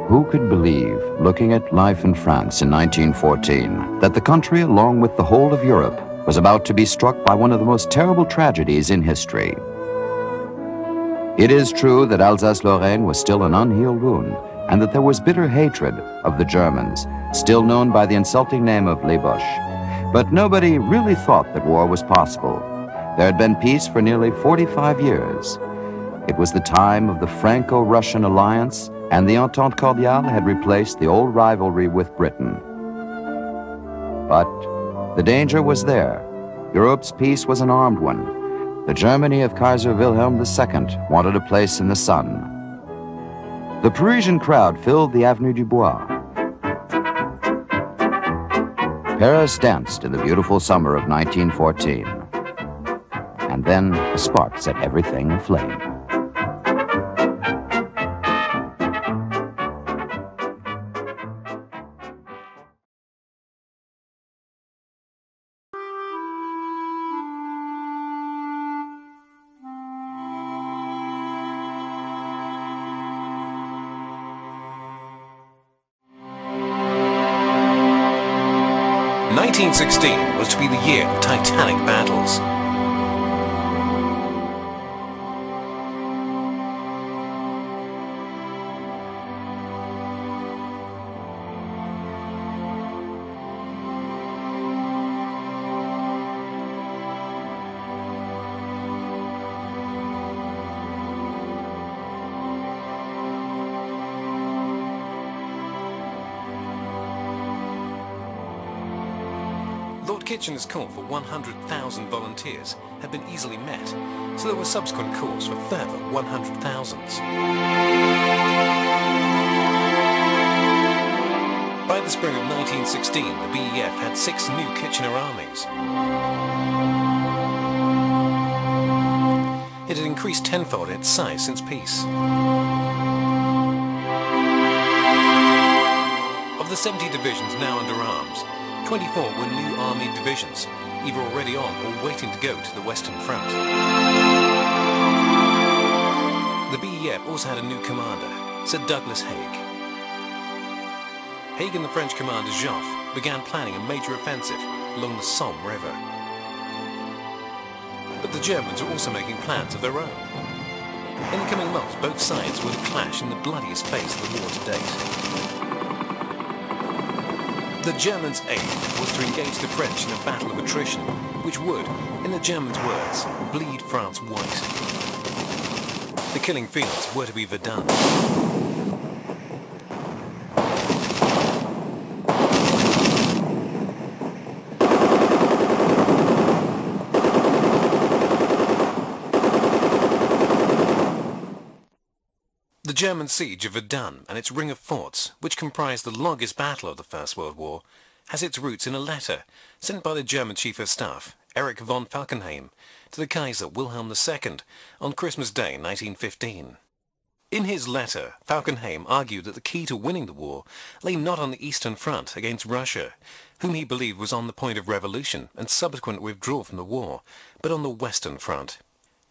Who could believe, looking at life in France in 1914, that the country, along with the whole of Europe, was about to be struck by one of the most terrible tragedies in history? It is true that Alsace-Lorraine was still an unhealed wound, and that there was bitter hatred of the Germans, still known by the insulting name of Les Boches. But nobody really thought that war was possible. There had been peace for nearly 45 years. It was the time of the Franco-Russian alliance, and the Entente Cordiale had replaced the old rivalry with Britain. But the danger was there. Europe's peace was an armed one. The Germany of Kaiser Wilhelm II wanted a place in the sun. The Parisian crowd filled the Avenue du Bois. Paris danced in the beautiful summer of 1914. And then a spark set everything aflame. '16 was to be the year of titanic battles. Lord Kitchener's call for 100,000 volunteers had been easily met, so there were subsequent calls for further 100,000s. By the spring of 1916, the BEF had 6 new Kitchener armies. It had increased tenfold in its size since peace. Of the 70 divisions now under arms, 24 were new army divisions, either already on or waiting to go to the Western Front. The BEF also had a new commander, Sir Douglas Haig. Haig and the French commander Joffre began planning a major offensive along the Somme River. But the Germans were also making plans of their own. In the coming months, both sides would clash in the bloodiest phase of the war to date. The Germans' aim was to engage the French in a battle of attrition, which would, in the Germans' words, bleed France white. The killing fields were to be Verdun. The German siege of Verdun and its ring of forts, which comprised the longest battle of the First World War, has its roots in a letter sent by the German Chief of Staff, Erich von Falkenhayn, to the Kaiser Wilhelm II on Christmas Day 1915. In his letter, Falkenhayn argued that the key to winning the war lay not on the Eastern Front against Russia, whom he believed was on the point of revolution and subsequent withdrawal from the war, but on the Western Front.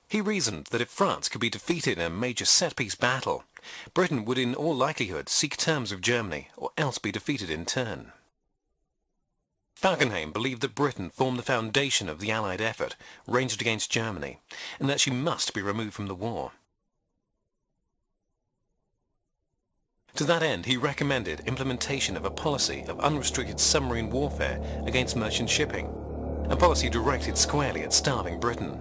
He reasoned that if France could be defeated in a major set-piece battle, Britain would in all likelihood seek terms with Germany or else be defeated in turn. Falkenhayn believed that Britain formed the foundation of the Allied effort ranged against Germany, and that she must be removed from the war. To that end, he recommended implementation of a policy of unrestricted submarine warfare against merchant shipping, a policy directed squarely at starving Britain.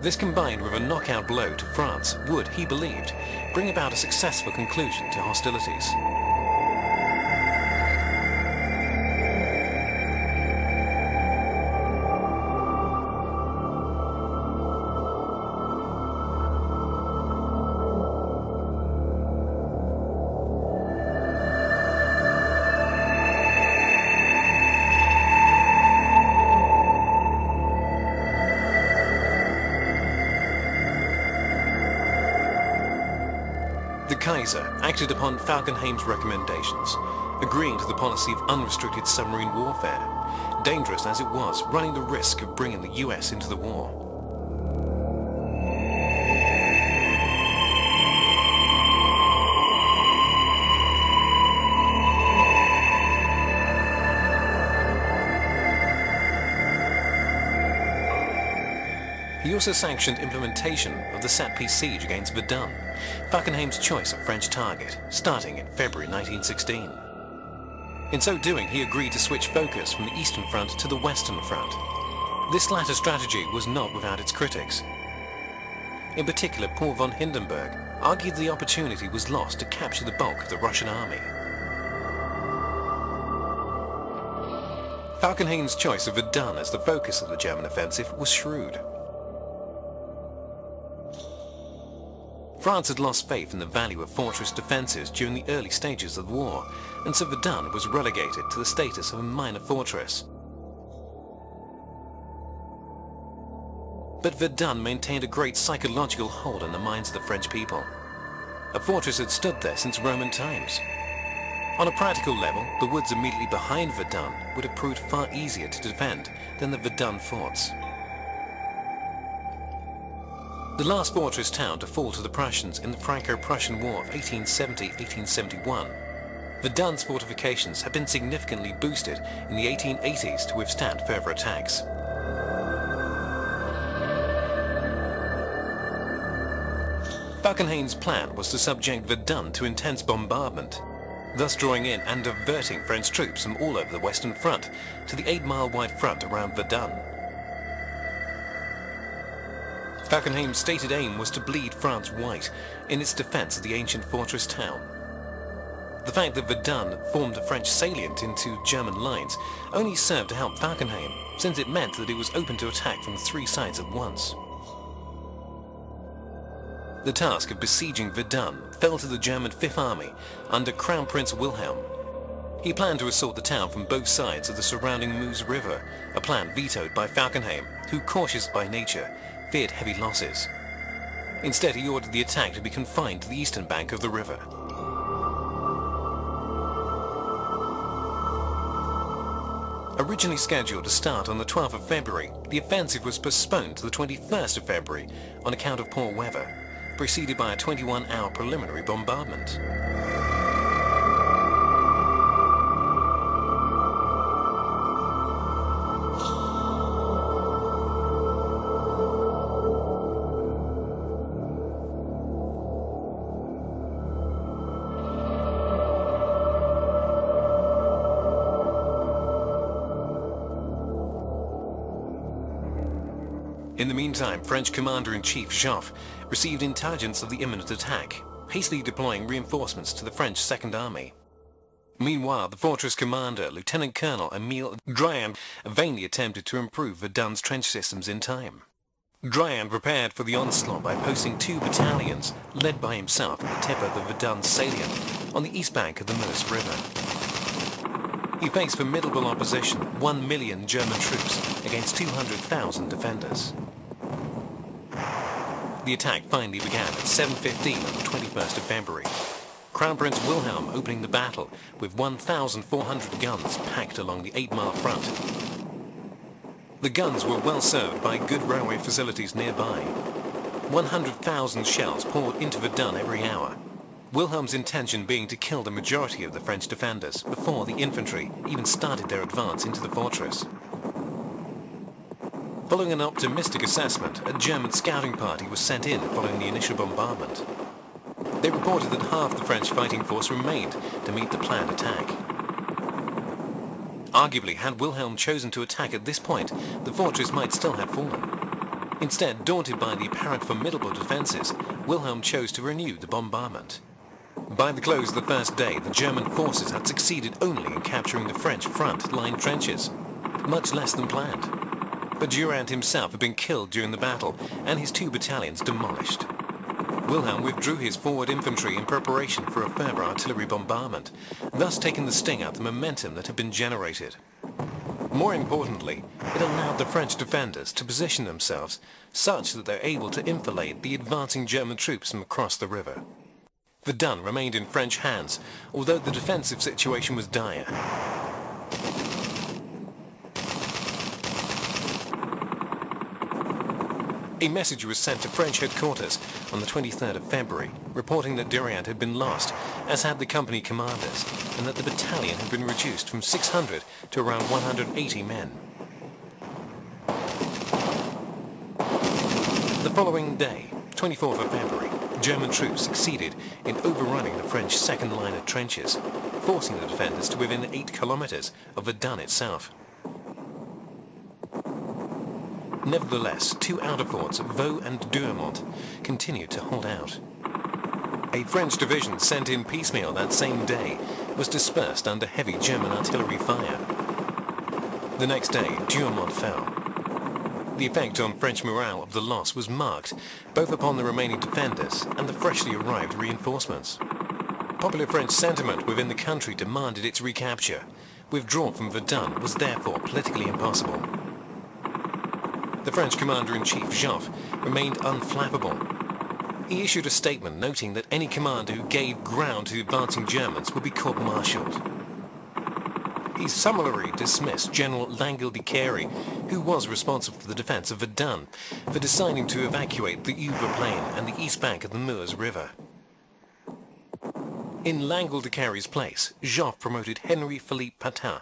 This combined with a knockout blow to France would, he believed, bring about a successful conclusion to hostilities. The Kaiser acted upon Falkenhayn's recommendations, agreeing to the policy of unrestricted submarine warfare, dangerous as it was, running the risk of bringing the US into the war. also sanctioned implementation of the set-piece siege against Verdun, Falkenhayn's choice of French target, starting in February 1916. In so doing, he agreed to switch focus from the Eastern Front to the Western Front. This latter strategy was not without its critics. In particular, Paul von Hindenburg argued the opportunity was lost to capture the bulk of the Russian army. Falkenhayn's choice of Verdun as the focus of the German offensive was shrewd. France had lost faith in the value of fortress defences during the early stages of the war, and so Verdun was relegated to the status of a minor fortress. But Verdun maintained a great psychological hold on the minds of the French people. A fortress had stood there since Roman times. On a practical level, the woods immediately behind Verdun would have proved far easier to defend than the Verdun forts. The last fortress town to fall to the Prussians in the Franco-Prussian War of 1870-1871, Verdun's fortifications had been significantly boosted in the 1880s to withstand further attacks. Falkenhayn's plan was to subject Verdun to intense bombardment, thus drawing in and diverting French troops from all over the Western Front to the 8-mile-wide front around Verdun. Falkenhayn's stated aim was to bleed France white in its defence of the ancient fortress town. The fact that Verdun formed a French salient into German lines only served to help Falkenhayn, since it meant that it was open to attack from 3 sides at once. The task of besieging Verdun fell to the German Fifth Army under Crown Prince Wilhelm. He planned to assault the town from both sides of the surrounding Meuse River, a plan vetoed by Falkenhayn, who, cautious by nature, feared heavy losses. Instead, he ordered the attack to be confined to the eastern bank of the river. Originally scheduled to start on the 12th of February, the offensive was postponed to the 21st of February on account of poor weather, preceded by a 21-hour preliminary bombardment. In the meantime, French Commander-in-Chief Joffre received intelligence of the imminent attack, hastily deploying reinforcements to the French Second Army. Meanwhile, the fortress commander, Lieutenant Colonel Emile Drian, vainly attempted to improve Verdun's trench systems in time. Drian prepared for the onslaught by posting 2 battalions, led by himself at the tip of the Verdun salient, on the east bank of the Meuse River. He faced formidable opposition, 1 million German troops against 200,000 defenders. The attack finally began at 7:15 on the 21st of February. Crown Prince Wilhelm opening the battle with 1,400 guns packed along the 8-mile front. The guns were well served by good railway facilities nearby. 100,000 shells poured into Verdun every hour, Wilhelm's intention being to kill the majority of the French defenders before the infantry even started their advance into the fortress. Following an optimistic assessment, a German scouting party was sent in following the initial bombardment. They reported that half the French fighting force remained to meet the planned attack. Arguably, had Wilhelm chosen to attack at this point, the fortress might still have fallen. Instead, daunted by the apparent formidable defences, Wilhelm chose to renew the bombardment. By the close of the first day, the German forces had succeeded only in capturing the French front-line trenches, much less than planned. But Durand himself had been killed during the battle, and his 2 battalions demolished. Wilhelm withdrew his forward infantry in preparation for a further artillery bombardment, thus taking the sting out of the momentum that had been generated. More importantly, it allowed the French defenders to position themselves such that they were able to enfilade the advancing German troops from across the river. Verdun remained in French hands, although the defensive situation was dire. A message was sent to French headquarters on the 23rd of February, reporting that Durand had been lost, as had the company commanders, and that the battalion had been reduced from 600 to around 180 men. The following day, 24th of February, German troops succeeded in overrunning the French second line of trenches, forcing the defenders to within 8 kilometers of Verdun itself. Nevertheless, 2 outer forts, Vaux and Douaumont, continued to hold out. A French division sent in piecemeal that same day was dispersed under heavy German artillery fire. The next day, Douaumont fell. The effect on French morale of the loss was marked, both upon the remaining defenders and the freshly arrived reinforcements. Popular French sentiment within the country demanded its recapture. Withdrawal from Verdun was therefore politically impossible. The French commander-in-chief, Joffre, remained unflappable. He issued a statement noting that any commander who gave ground to the advancing Germans would be court-martialed. He summarily dismissed General Langle de Carey, who was responsible for the defense of Verdun, for deciding to evacuate the Yuvre Plain and the east bank of the Meuse River. In Langle de Carey's place, Joffre promoted Henri-Philippe Pétain,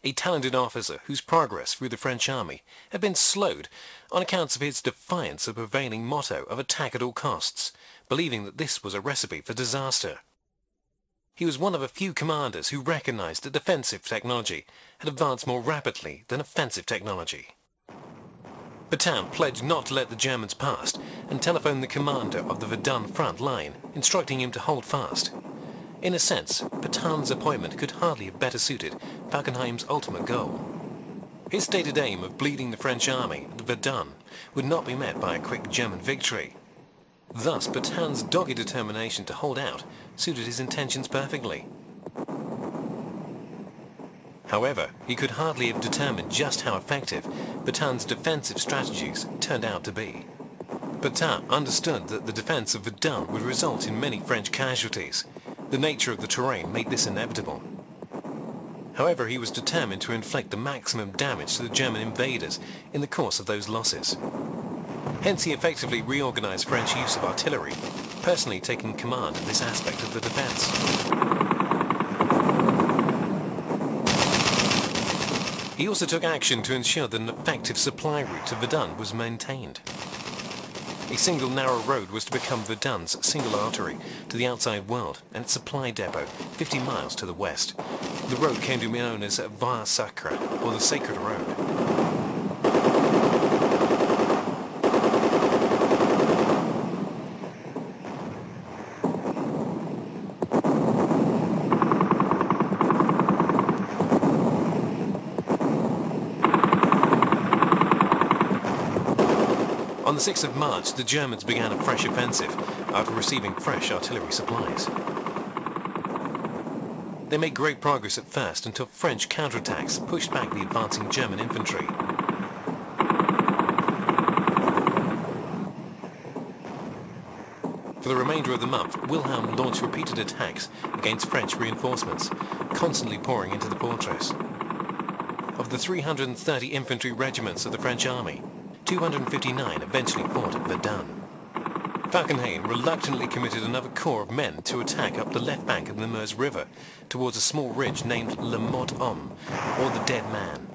a talented officer whose progress through the French army had been slowed on account of his defiance of the prevailing motto of attack at all costs, believing that this was a recipe for disaster. He was one of a few commanders who recognized that defensive technology had advanced more rapidly than offensive technology. Pétain pledged not to let the Germans pass and telephoned the commander of the Verdun front line, instructing him to hold fast. In a sense, Petain's appointment could hardly have better suited Falkenhayn's ultimate goal. His stated aim of bleeding the French army at Verdun would not be met by a quick German victory. Thus, Petain's dogged determination to hold out suited his intentions perfectly. However, he could hardly have determined just how effective Petain's defensive strategies turned out to be. Pétain understood that the defense of Verdun would result in many French casualties. The nature of the terrain made this inevitable. However, he was determined to inflict the maximum damage to the German invaders in the course of those losses. Hence he effectively reorganized French use of artillery, personally taking command of this aspect of the defense. He also took action to ensure that an effective supply route to Verdun was maintained. A single narrow road was to become Verdun's single artery to the outside world and its supply depot 50 miles to the west. The road came to be known as Voie Sacrée, or the Sacred Road. On the 6th of March, the Germans began a fresh offensive after receiving fresh artillery supplies. They made great progress at first until French counterattacks pushed back the advancing German infantry. For the remainder of the month, Wilhelm launched repeated attacks against French reinforcements, constantly pouring into the fortress. Of the 330 infantry regiments of the French army, 259 eventually fought at Verdun. Falkenhayn reluctantly committed another corps of men to attack up the left bank of the Meuse River towards a small ridge named Le Mort Homme, or the Dead Man.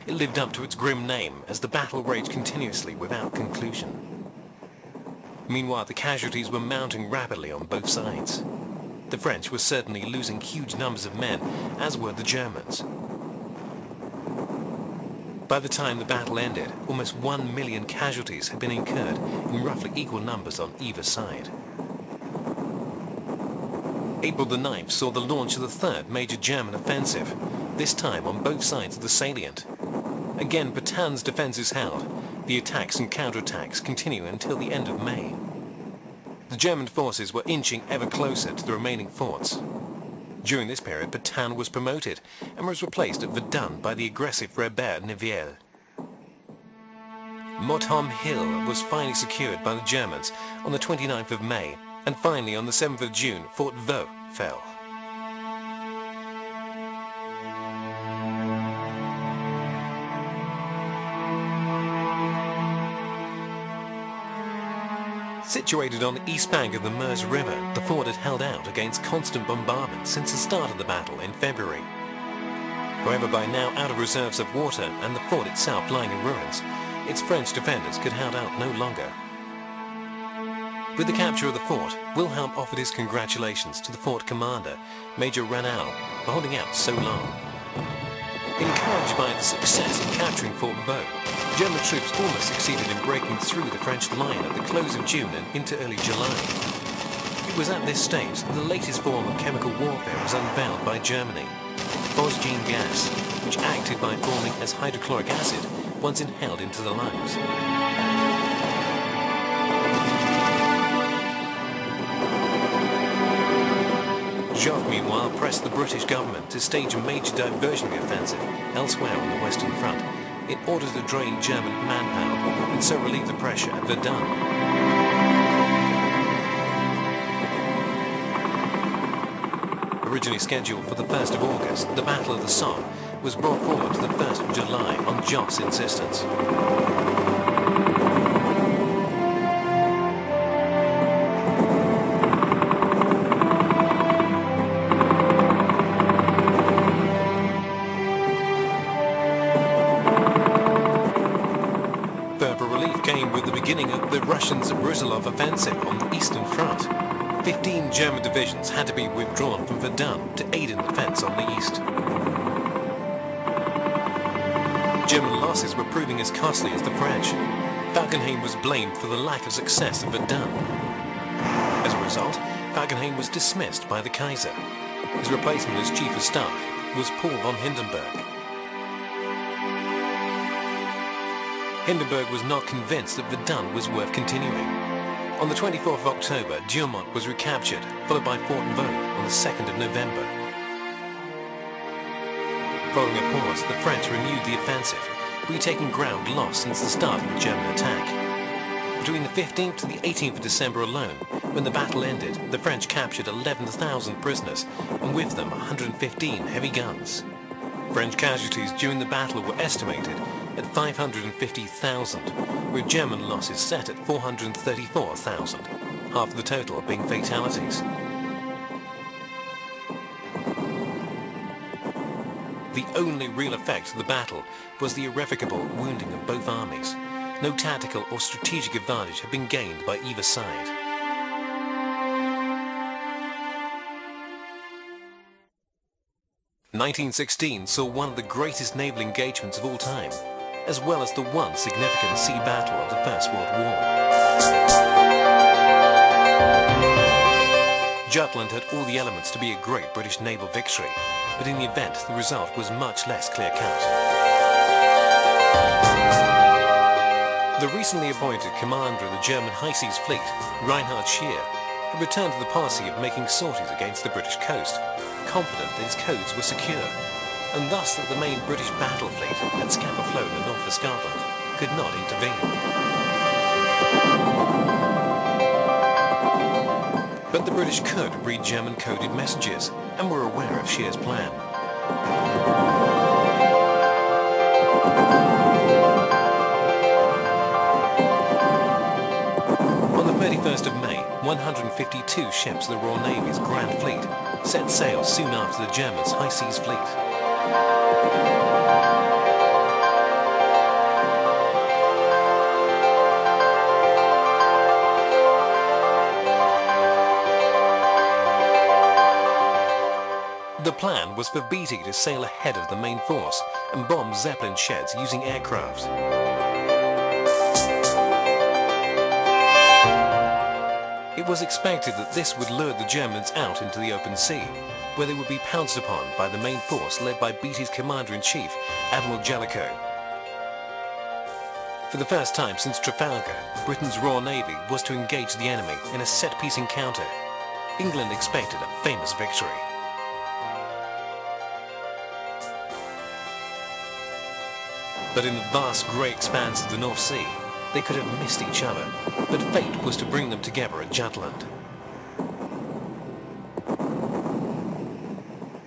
It lived up to its grim name as the battle raged continuously without conclusion. Meanwhile, the casualties were mounting rapidly on both sides. The French were certainly losing huge numbers of men, as were the Germans. By the time the battle ended, almost 1 million casualties had been incurred in roughly equal numbers on either side. April the 9th saw the launch of the third major German offensive, this time on both sides of the salient. Again, Petain's defenses held. The attacks and counterattacks continue until the end of May. The German forces were inching ever closer to the remaining forts. During this period, Pétain was promoted and was replaced at Verdun by the aggressive Robert Nivelle. Mort Homme Hill was finally secured by the Germans on the 29th of May, and finally on the 7th of June, Fort Vaux fell. Situated on the east bank of the Meuse River, the fort had held out against constant bombardment since the start of the battle in February. However, by now out of reserves of water and the fort itself lying in ruins, its French defenders could hold out no longer. With the capture of the fort, Wilhelm offered his congratulations to the fort commander, Major Ranau, for holding out so long. Encouraged by the success of capturing Fort Vaux, German troops almost succeeded in breaking through the French line at the close of June and into early July. It was at this stage that the latest form of chemical warfare was unveiled by Germany, phosgene gas, which acted by forming as hydrochloric acid once inhaled into the lungs. Joffre, meanwhile, pressed the British government to stage a major diversionary offensive elsewhere on the Western Front in order to drain German manpower and so relieve the pressure at Verdun. Originally scheduled for the 1st of August, the Battle of the Somme was brought forward to the 1st of July on Joffre's insistence. The Russians' Brusilov offensive on the Eastern Front. 15 German divisions had to be withdrawn from Verdun to aid in the defense on the east. German losses were proving as costly as the French. Falkenhayn was blamed for the lack of success at Verdun. As a result, Falkenhayn was dismissed by the Kaiser. His replacement as Chief of Staff was Paul von Hindenburg. Hindenburg was not convinced that Verdun was worth continuing. On the 24th of October, Douaumont was recaptured, followed by Fort Vaux on the 2nd of November. Following a pause, the French renewed the offensive, retaking ground lost since the start of the German attack. Between the 15th to the 18th of December alone, when the battle ended, the French captured 11,000 prisoners, and with them 115 heavy guns. French casualties during the battle were estimated at 550,000, with German losses set at 434,000, half of the total being fatalities. The only real effect of the battle was the irrevocable wounding of both armies. No tactical or strategic advantage had been gained by either side. "1916 saw one of the greatest naval engagements of all time, as well as the one significant sea battle of the First World War. Jutland had all the elements to be a great British naval victory, but in the event the result was much less clear-cut. The recently appointed commander of the German High Seas Fleet, Reinhard Scheer, had returned to the policy of making sorties against the British coast, confident that his codes were secure, and thus that the main British battle fleet at Scapa Flow in the north of Scotland could not intervene. But the British could read German coded messages and were aware of Scheer's plan. On the 31st of May, 152 ships of the Royal Navy's Grand Fleet set sail soon after the Germans' High Seas Fleet. The plan was for Beatty to sail ahead of the main force and bomb Zeppelin sheds using aircraft. It was expected that this would lure the Germans out into the open sea, where they would be pounced upon by the main force led by Beatty's Commander-in-Chief, Admiral Jellicoe. For the first time since Trafalgar, Britain's Royal Navy was to engage the enemy in a set-piece encounter. England expected a famous victory. But in the vast grey expanse of the North Sea, they could have missed each other, but fate was to bring them together at Jutland.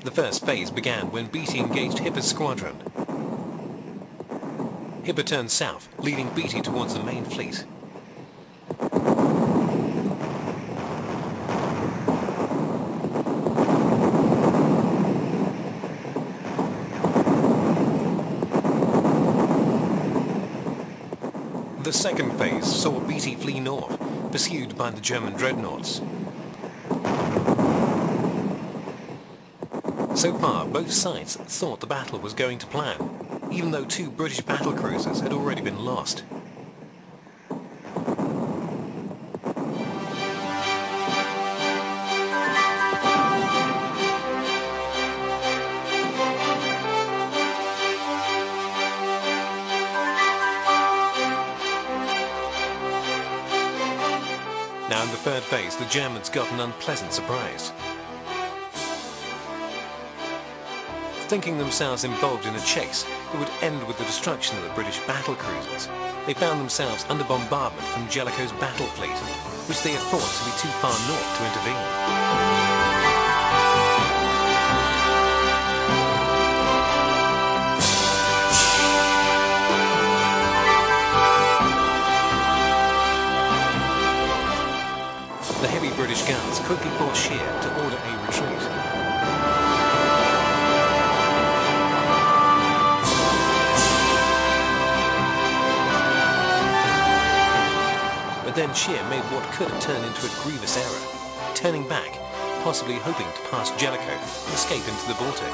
The first phase began when Beatty engaged Hipper's squadron. Hipper turned south, leading Beatty towards the main fleet. The second phase saw Beatty flee north, pursued by the German dreadnoughts. So far, both sides thought the battle was going to plan, even though 2 British battle cruisers had already been lost. Now in the third phase, the Germans got an unpleasant surprise. Thinking themselves involved in a chase that would end with the destruction of the British battle cruisers, they found themselves under bombardment from Jellicoe's battle fleet, which they had thought to be too far north to intervene. The heavy British guns quickly forced Scheer to order a retreat. But then Scheer made what could have turned into a grievous error, turning back, possibly hoping to pass Jellicoe and escape into the Baltic.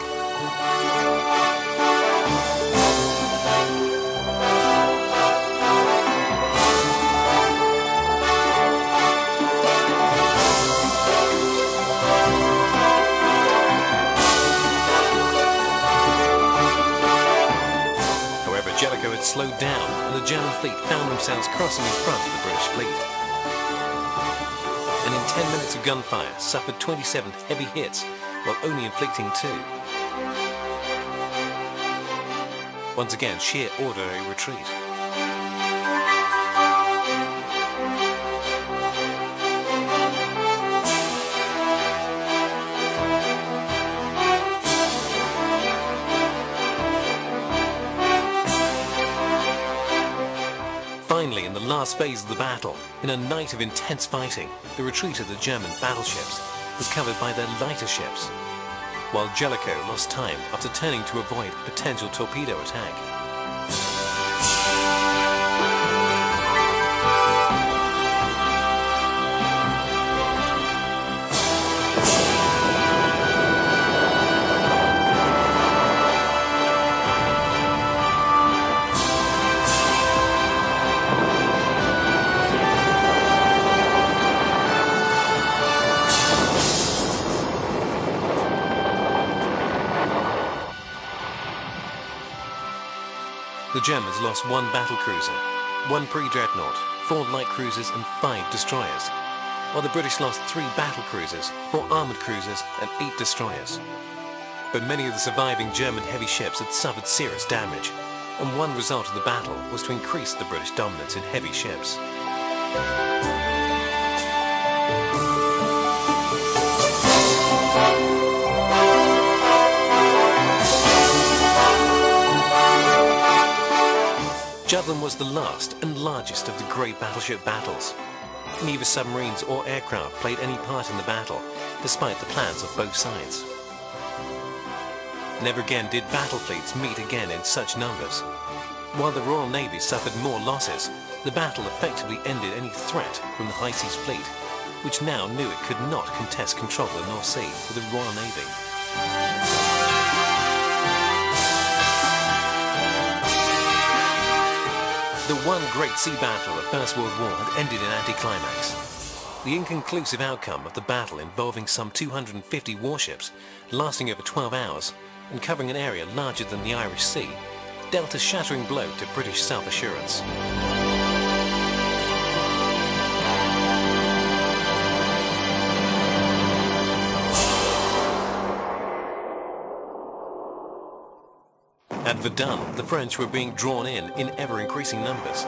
Jellicoe had slowed down, and the German fleet found themselves crossing in front of the British fleet. And in 10 minutes of gunfire, suffered 27 heavy hits, while only inflicting 2. Once again, Scheer ordered a retreat. Finally, in the last phase of the battle, in a night of intense fighting, the retreat of the German battleships was covered by their lighter ships, while Jellicoe lost time after turning to avoid a potential torpedo attack. The Germans lost 1 battle cruiser, 1 pre-dreadnought, 4 light cruisers and 5 destroyers, while the British lost 3 battle cruisers, 4 armoured cruisers and 8 destroyers. But many of the surviving German heavy ships had suffered serious damage, and one result of the battle was to increase the British dominance in heavy ships. Jutland was the last and largest of the great battleship battles. Neither submarines or aircraft played any part in the battle, despite the plans of both sides. Never again did battle fleets meet again in such numbers. While the Royal Navy suffered more losses, the battle effectively ended any threat from the High Seas Fleet, which now knew it could not contest control of the North Sea with the Royal Navy. The one great sea battle of the First World War had ended in anticlimax. The inconclusive outcome of the battle involving some 250 warships, lasting over 12 hours, and covering an area larger than the Irish Sea, dealt a shattering blow to British self-assurance. At Verdun, the French were being drawn in ever-increasing numbers.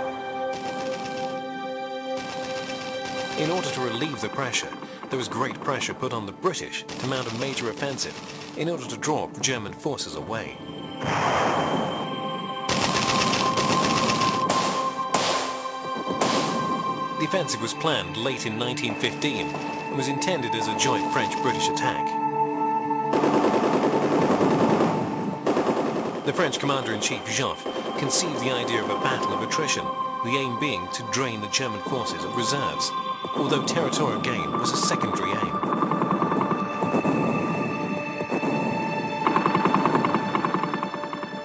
In order to relieve the pressure, there was great pressure put on the British to mount a major offensive in order to draw the German forces away. The offensive was planned late in 1915 and was intended as a joint French-British attack. The French commander-in-chief Joffre conceived the idea of a battle of attrition, the aim being to drain the German forces of reserves, although territorial gain was a secondary aim.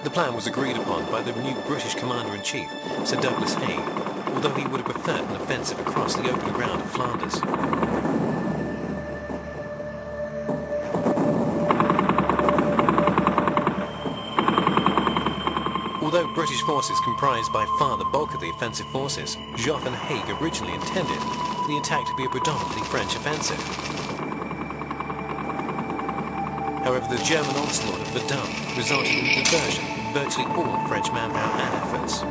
The plan was agreed upon by the new British Commander-in-Chief, Sir Douglas Haig, although he would have preferred an offensive across the open ground of Flanders. Although British forces comprised by far the bulk of the offensive forces, Joffre and Haig originally intended for the attack to be a predominantly French offensive. However, the German onslaught of Verdun resulted in the diversion of virtually all French manpower and efforts.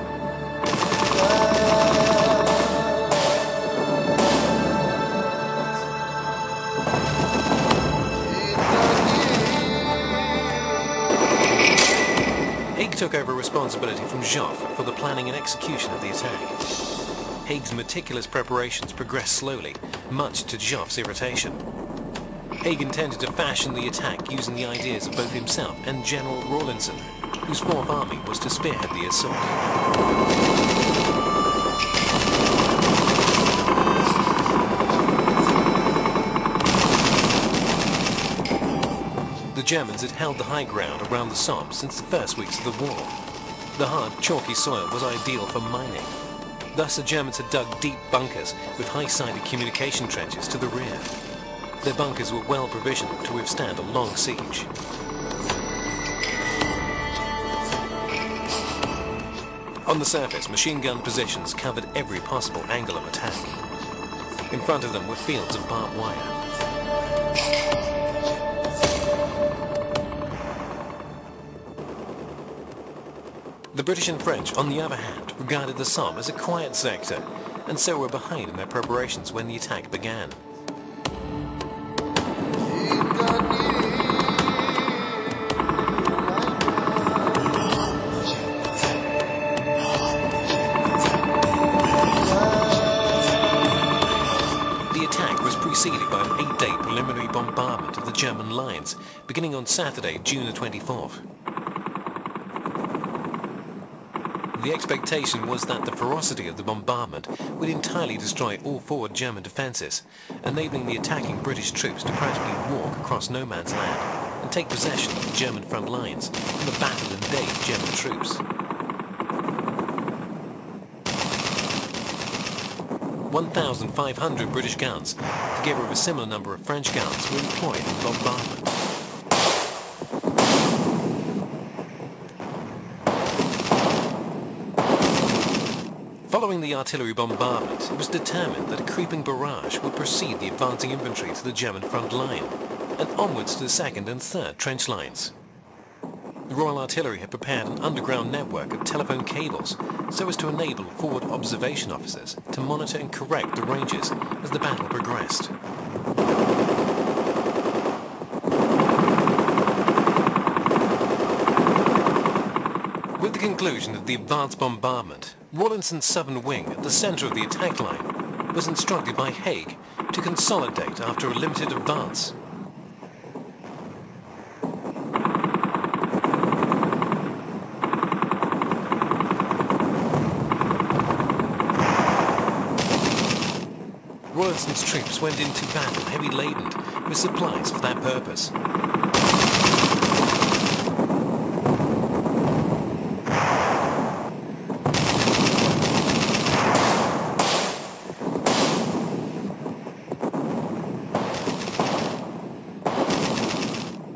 Haig took over responsibility from Joffre for the planning and execution of the attack. Haig's meticulous preparations progressed slowly, much to Joffre's irritation. Haig intended to fashion the attack using the ideas of both himself and General Rawlinson, whose Fourth Army was to spearhead the assault. The Germans had held the high ground around the Somme since the first weeks of the war. The hard, chalky soil was ideal for mining. Thus the Germans had dug deep bunkers with high-sided communication trenches to the rear. Their bunkers were well provisioned to withstand a long siege. On the surface, machine gun positions covered every possible angle of attack. In front of them were fields of barbed wire. The British and French, on the other hand, regarded the Somme as a quiet sector, and so were behind in their preparations when the attack began. The attack was preceded by an 8-day preliminary bombardment of the German lines, beginning on Saturday, June the 24th. The expectation was that the ferocity of the bombardment would entirely destroy all forward German defences, enabling the attacking British troops to practically walk across no man's land and take possession of the German front lines from the battle-and-day German troops. 1,500 British guns, together with a similar number of French guns, were employed in the bombardment. Following the artillery bombardment, it was determined that a creeping barrage would precede the advancing infantry to the German front line, and onwards to the second and third trench lines. The Royal Artillery had prepared an underground network of telephone cables so as to enable forward observation officers to monitor and correct the ranges as the battle progressed. With the conclusion of the advanced bombardment, Rawlinson's southern wing at the centre of the attack line was instructed by Haig to consolidate after a limited advance. Rawlinson's troops went into battle heavy laden with supplies for that purpose.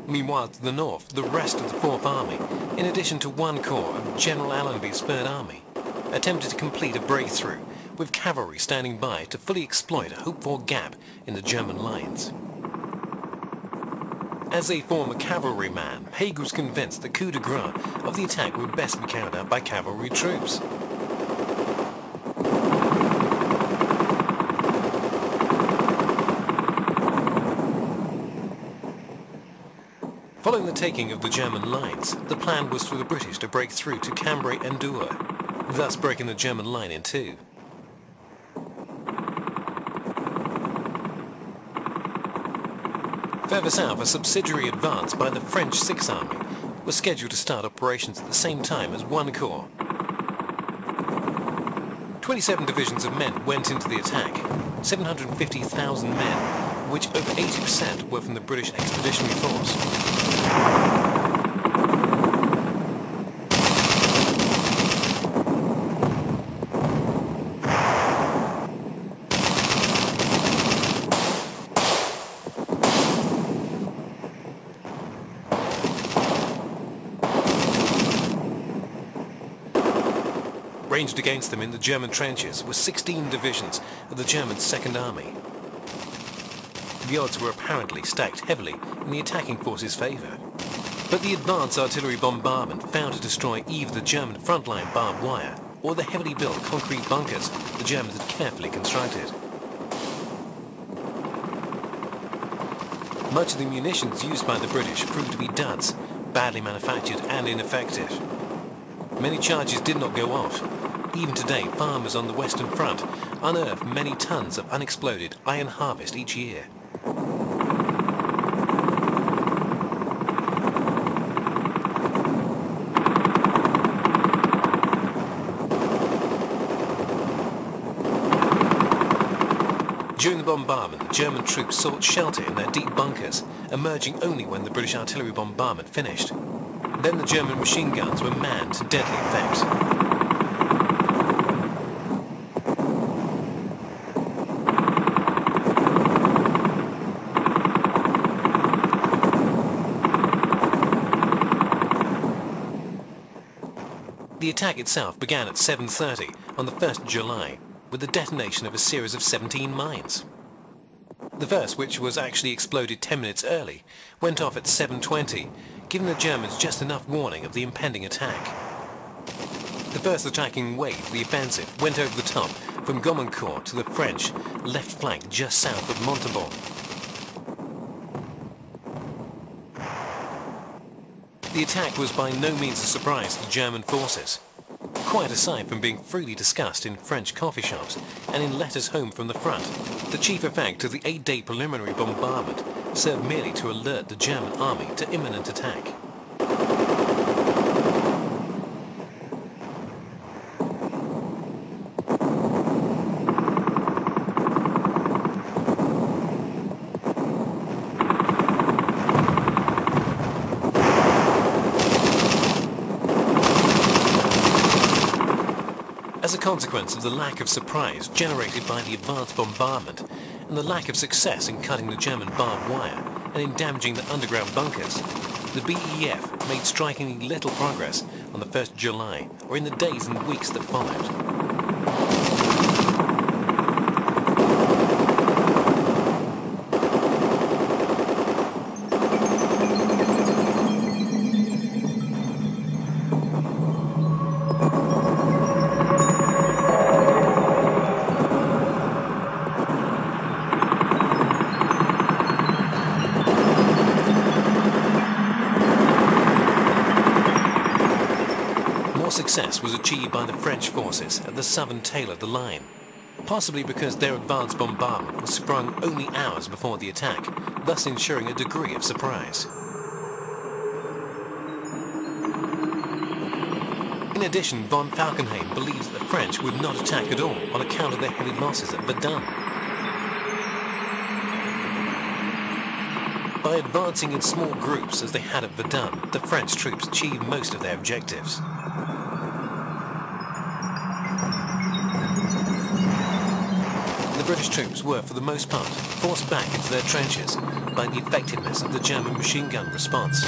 Meanwhile, to the north, the rest of the Fourth Army, in addition to one corps of General Allenby's Third Army, attempted to complete a breakthrough, with cavalry standing by to fully exploit a hoped-for gap in the German lines. As a former cavalryman, Haig was convinced the coup de grace of the attack would best be carried out by cavalry troops. Following the taking of the German lines, the plan was for the British to break through to Cambrai and Douai, thus breaking the German line in two. Further south, a subsidiary advance by the French Sixth Army was scheduled to start operations at the same time as one corps. 27 divisions of men went into the attack, 750,000 men, of which over 80% were from the British Expeditionary Force. Ranged against them in the German trenches were 16 divisions of the German Second Army. The odds were apparently stacked heavily in the attacking force's favour. But the advanced artillery bombardment failed to destroy either the German frontline barbed wire or the heavily built concrete bunkers the Germans had carefully constructed. Much of the munitions used by the British proved to be duds, badly manufactured and ineffective. Many charges did not go off. Even today, farmers on the Western Front unearth many tons of unexploded iron harvest each year. During the bombardment, the German troops sought shelter in their deep bunkers, emerging only when the British artillery bombardment finished. Then the German machine guns were manned to deadly effect. The attack itself began at 7:30 on the 1st July with the detonation of a series of 17 mines. The first, which was actually exploded 10 minutes early, went off at 7:20, giving the Germans just enough warning of the impending attack. The first attacking wave, the offensive, went over the top from Gommecourt to the French left flank just south of Montauban. The attack was by no means a surprise to German forces. Quite aside from being freely discussed in French coffee shops and in letters home from the front, the chief effect of the 8-day preliminary bombardment served merely to alert the German army to imminent attack. As a consequence of the lack of surprise generated by the advanced bombardment and the lack of success in cutting the German barbed wire and in damaging the underground bunkers, the BEF made strikingly little progress on the 1st July or in the days and weeks that followed. Success was achieved by the French forces at the southern tail of the line, possibly because their advanced bombardment was sprung only hours before the attack, thus ensuring a degree of surprise. In addition, von Falkenhayn believes that the French would not attack at all on account of their heavy losses at Verdun. By advancing in small groups as they had at Verdun, the French troops achieved most of their objectives. The British troops were, for the most part, forced back into their trenches by the effectiveness of the German machine gun response.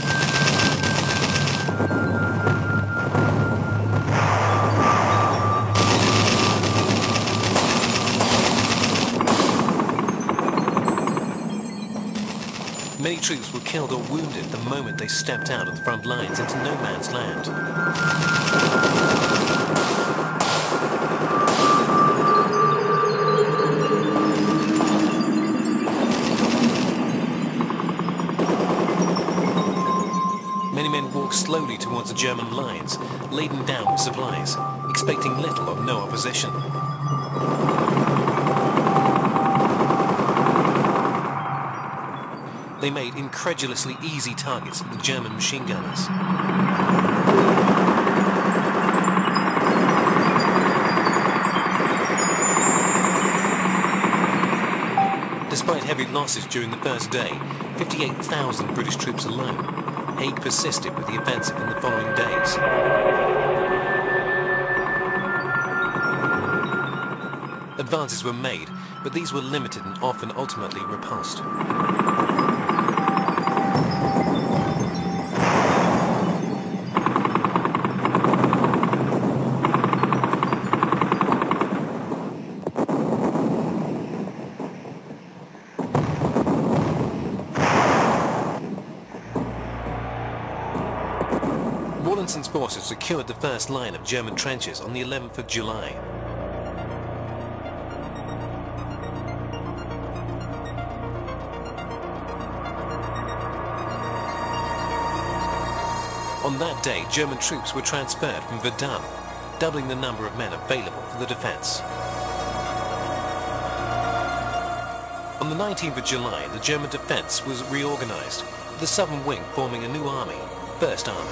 Many troops were killed or wounded the moment they stepped out of the front lines into no man's land. Many men walked slowly towards the German lines, laden down with supplies, expecting little or no opposition. They made incredulously easy targets of the German machine gunners. Despite heavy losses during the first day, 58,000 British troops alone, Haig persisted with the offensive in the following days. Advances were made, but these were limited and often ultimately repulsed. Rawlinson's forces secured the first line of German trenches on the 11th of July. On that day, German troops were transferred from Verdun, doubling the number of men available for the defense. On the 19th of July, the German defense was reorganized, with the southern wing forming a new army, First Army.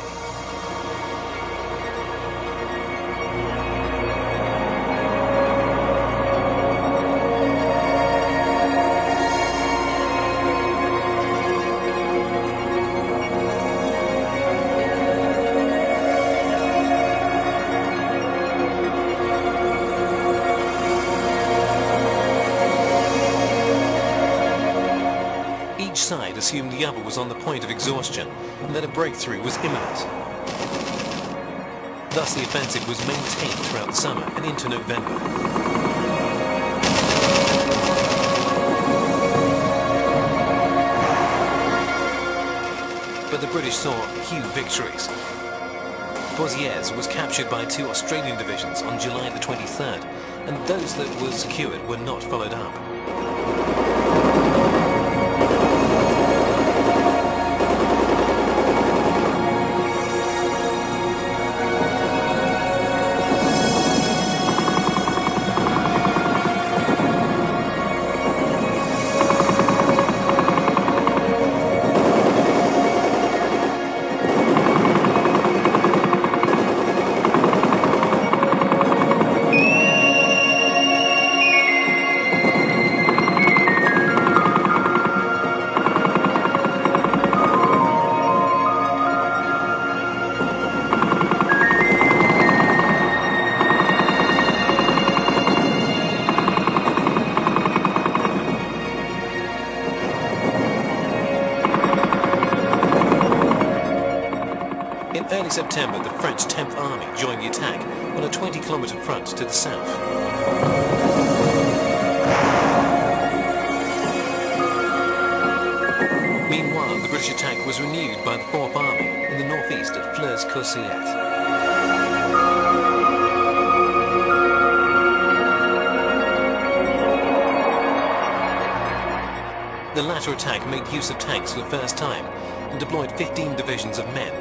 Each side assumed the other was on the point of exhaustion and that a breakthrough was imminent. Thus the offensive was maintained throughout the summer and into November. But the British saw huge victories. Pozières was captured by 2 Australian divisions on July the 23rd, and those that were secured were not followed up. In early September, the French 10th Army joined the attack on a 20-kilometer front to the south. Meanwhile, the British attack was renewed by the 4th Army in the northeast at Flers-Courcelles. The latter attack made use of tanks for the first time and deployed 15 divisions of men.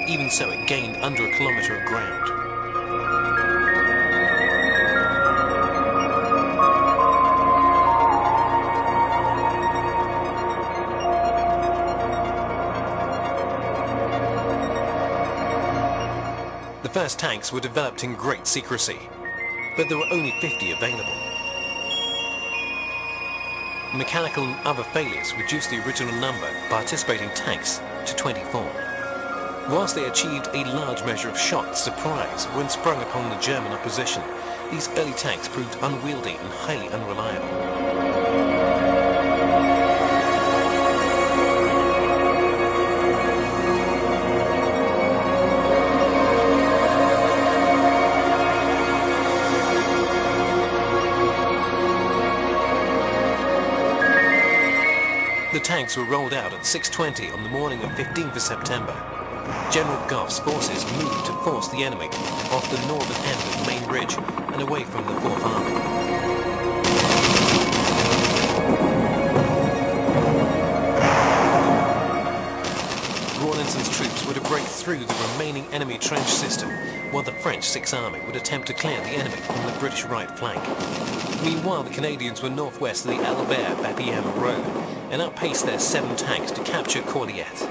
Even so, it gained under a kilometer of ground. The first tanks were developed in great secrecy, but there were only 50 available. Mechanical and other failures reduced the original number of participating tanks to 24. Whilst they achieved a large measure of shock surprise when sprung upon the German opposition, these early tanks proved unwieldy and highly unreliable. The tanks were rolled out at 6:20 on the morning of 15th of September. General Gough's forces moved to force the enemy off the northern end of Main Ridge and away from the 4th Army. Rawlinson's troops were to break through the remaining enemy trench system, while the French 6th Army would attempt to clear the enemy from the British right flank. Meanwhile, the Canadians were northwest of the Albert-Bapaume road and outpaced their 7 tanks to capture Corliette.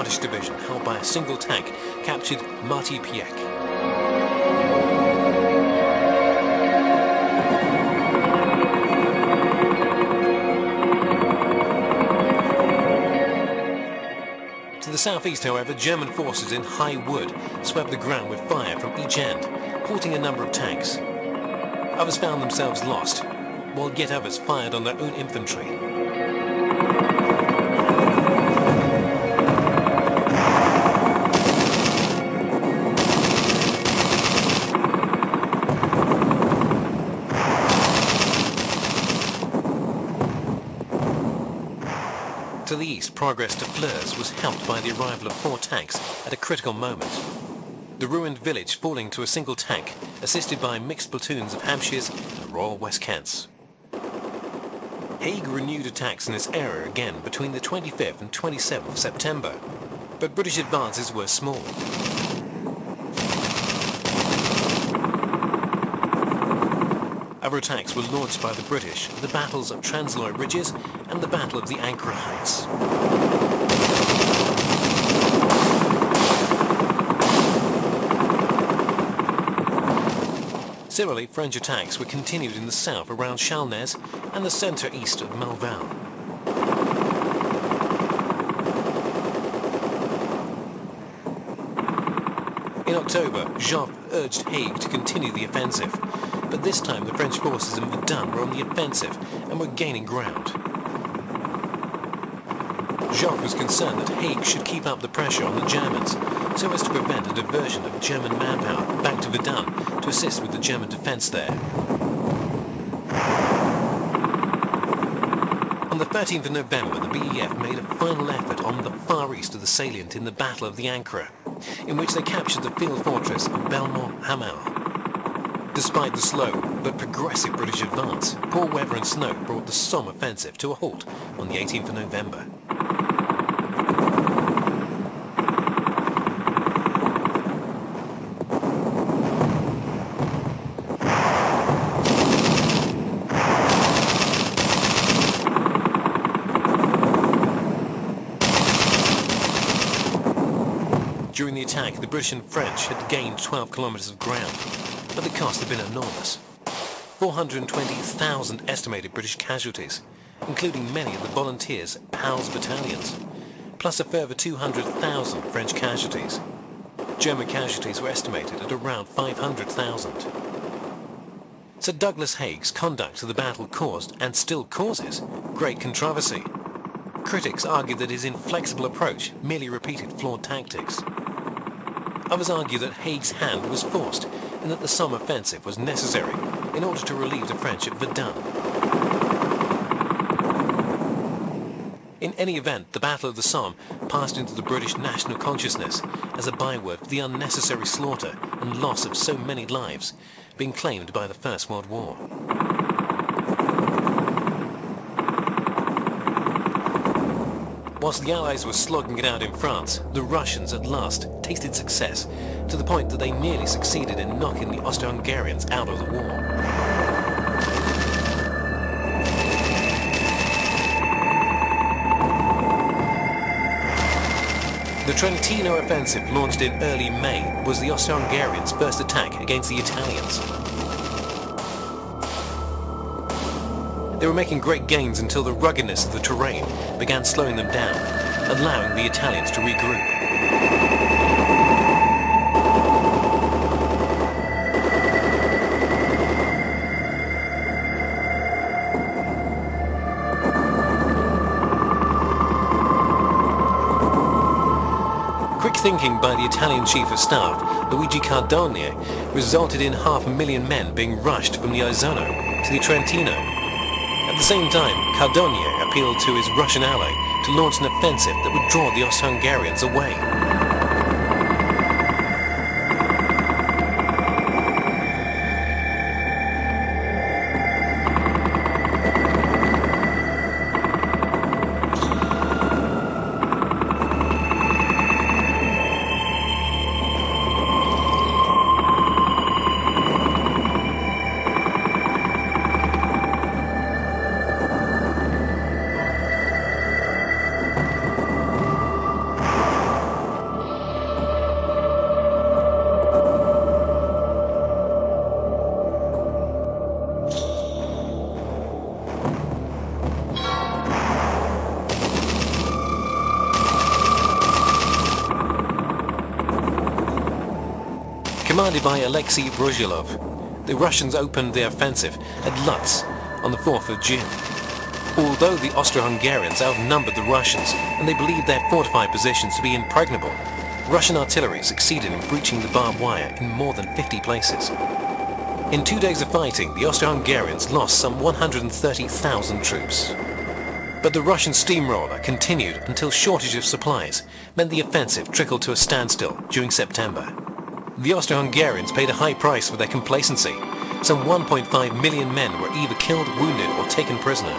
Scottish division, held by a single tank, captured Martyr-Pieck. To the southeast, however, German forces in high wood swept the ground with fire from each end, halting a number of tanks. Others found themselves lost, while yet others fired on their own infantry. To the east, progress to Flers was helped by the arrival of 4 tanks at a critical moment. The ruined village falling to a single tank, assisted by mixed platoons of Hampshires and Royal West Kents. Haig renewed attacks in this area again between the 25th and 27th of September, but British advances were small. Other attacks were launched by the British at the battles of Transloy Ridges and the Battle of the Ancre Heights. Similarly, French attacks were continued in the south around Chalnes and the centre-east of Malval. In October, Joffre urged Haig to continue the offensive, but this time the French forces in Verdun were on the offensive and were gaining ground. Joffre was concerned that Haig should keep up the pressure on the Germans so as to prevent a diversion of German manpower back to Verdun to assist with the German defence there. On the 13th of November, the BEF made a final effort on the far east of the salient in the Battle of the Ancre, in which they captured the field fortress of Belmont-Hamel. Despite the slow but progressive British advance, poor weather and snow brought the Somme offensive to a halt on the 18th of November. During the attack, the British and French had gained 12 kilometers of ground, but the cost had been enormous. 420,000 estimated British casualties, including many of the volunteers' PALS battalions, plus a further 200,000 French casualties. German casualties were estimated at around 500,000. Sir Douglas Haig's conduct of the battle caused, and still causes, great controversy. Critics argued that his inflexible approach merely repeated flawed tactics. Others argue that Haig's hand was forced and that the Somme offensive was necessary in order to relieve the French at Verdun. In any event, the Battle of the Somme passed into the British national consciousness as a byword for the unnecessary slaughter and loss of so many lives being claimed by the First World War. Whilst the Allies were slogging it out in France, the Russians at last tasted success, to the point that they nearly succeeded in knocking the Austro-Hungarians out of the war. The Trentino offensive, launched in early May, was the Austro-Hungarians' first attack against the Italians. They were making great gains until the ruggedness of the terrain began slowing them down, allowing the Italians to regroup. Quick thinking by the Italian Chief of Staff, Luigi Cardogna, resulted in 500,000 men being rushed from the Isonzo to the Trentino. At the same time, Cardogna appealed to his Russian ally to launch an offensive that would draw the Austro-Hungarians away. commanded by Alexei Brusilov, the Russians opened their offensive at Lutsk on the 4th of June. Although the Austro-Hungarians outnumbered the Russians and they believed their fortified positions to be impregnable, Russian artillery succeeded in breaching the barbed wire in more than 50 places. In 2 days of fighting, the Austro-Hungarians lost some 130,000 troops. But the Russian steamroller continued until shortage of supplies meant the offensive trickled to a standstill during September. The Austro-Hungarians paid a high price for their complacency. Some 1.5 million men were either killed, wounded, or taken prisoner.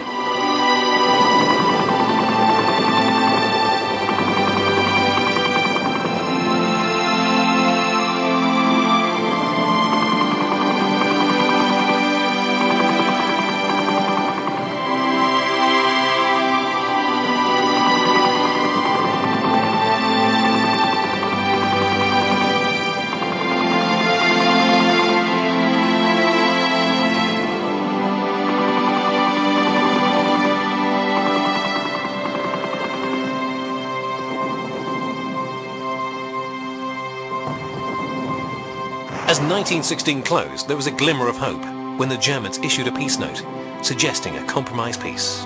As 1916 closed, there was a glimmer of hope when the Germans issued a peace note, suggesting a compromise peace.